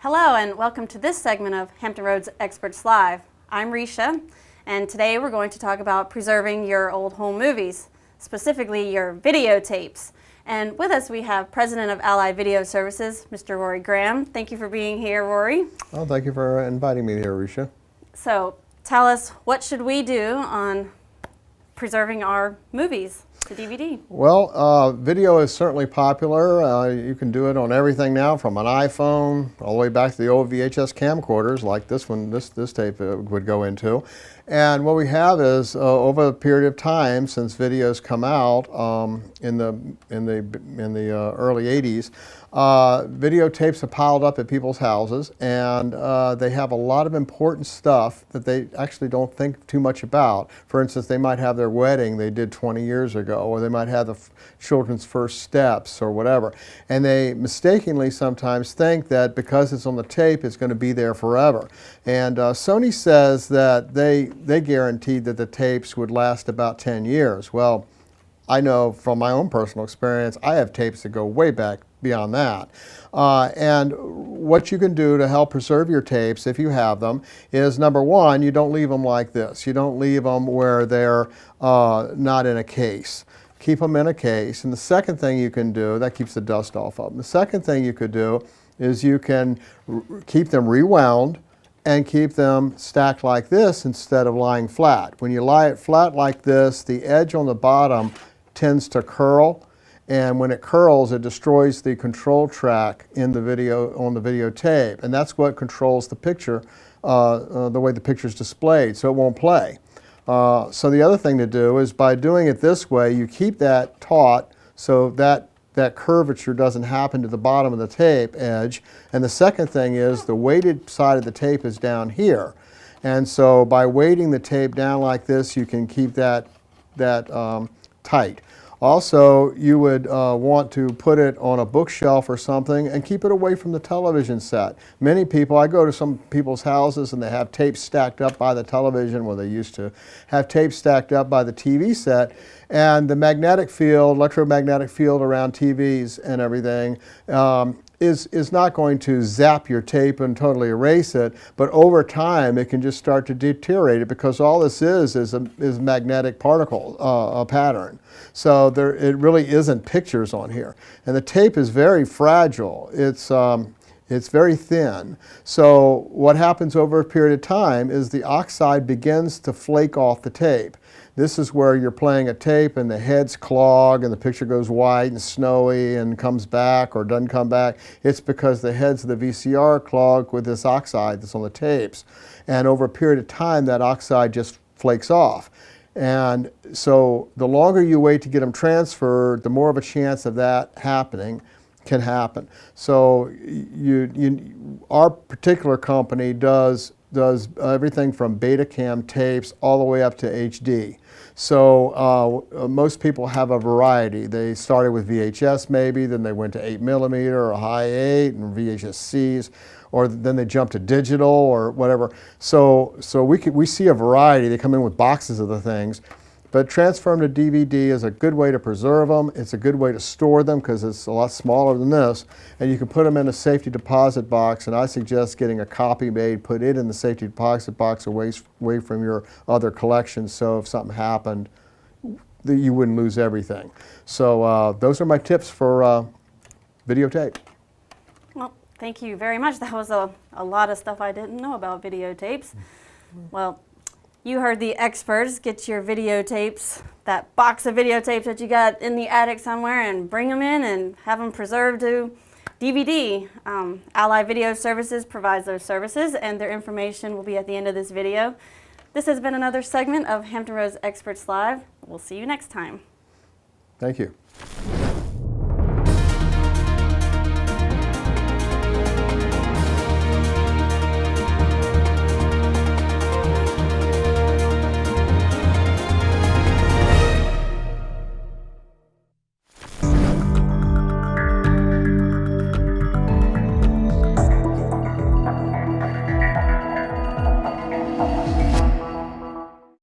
Hello and welcome to this segment of Hampton Roads Experts Live. I'm Risha, and today we're going to talk about preserving your old home movies, specifically your videotapes. And with us we have President of Allied Video Services, Mr. Rory Graham. Thank you for being here, Rory. Well, thank you for inviting me here, Risha. So tell us, what should we do on preserving our movies to DVD? Well, video is certainly popular. You can do it on everything now, from an iPhone all the way back to the old VHS camcorders like this one, this tape would go into. And what we have is, over a period of time since videos come out in the early 80s, videotapes have piled up at people's houses, and they have a lot of important stuff that they actually don't think too much about. For instance, they might have their wedding they did 20 years ago, or they might have the children's first steps or whatever. And they mistakenly sometimes think that because it's on the tape, it's going to be there forever. And Sony says that they guaranteed that the tapes would last about 10 years. Well, I know from my own personal experience, I have tapes that go way back beyond that. And what you can do to help preserve your tapes, if you have them, is number one, you don't leave them like this. You don't leave them where they're not in a case. Keep them in a case. And the second thing you can do, that keeps the dust off of them. The second thing you could do is you can keep them rewound and keep them stacked like this instead of lying flat. When you lie it flat like this, the edge on the bottom tends to curl, and when it curls, it destroys the control track in the video, on the videotape, and that's what controls the picture, the way the picture is displayed, so it won't play. So the other thing to do is, by doing it this way, you keep that taut so that curvature doesn't happen to the bottom of the tape edge. And the second thing is, the weighted side of the tape is down here. And so by weighting the tape down like this, you can keep that tight. Also, you would want to put it on a bookshelf or something and keep it away from the television set. Many people, I go to some people's houses and they have tapes stacked up by the television, well, they used to have tapes stacked up by the TV set, and the magnetic field, electromagnetic field around TVs and everything is not going to zap your tape and totally erase it, but over time it can just start to deteriorate it, because all this is magnetic particle pattern. So it really isn't pictures on here. And the tape is very fragile. It's very thin. So what happens over a period of time is the oxide begins to flake off the tape. This is where you're playing a tape and the heads clog and the picture goes white and snowy and comes back or doesn't come back. It's because the heads of the VCR clog with this oxide that's on the tapes. And over a period of time, that oxide just flakes off. And so the longer you wait to get them transferred, the more of a chance of that happening can happen. So our particular company does everything from Betacam tapes all the way up to HD. So most people have a variety. They started with VHS maybe, then they went to 8mm or a high 8 and VHS-Cs, or then they jumped to digital or whatever. So we see a variety. They come in with boxes of the things. But transfer them to DVD is a good way to preserve them. It's a good way to store them because it's a lot smaller than this. And you can put them in a safety deposit box, and I suggest getting a copy made, put it in the safety deposit box away from your other collections, so if something happened, you wouldn't lose everything. So those are my tips for videotape. Well, thank you very much. That was a lot of stuff I didn't know about videotapes. Well, you heard the experts. Get your videotapes, that box of videotapes that you got in the attic somewhere, and bring them in and have them preserved to DVD. Allied Video Services provides those services, and their information will be at the end of this video. This has been another segment of Hampton Roads Experts Live. We'll see you next time. Thank you.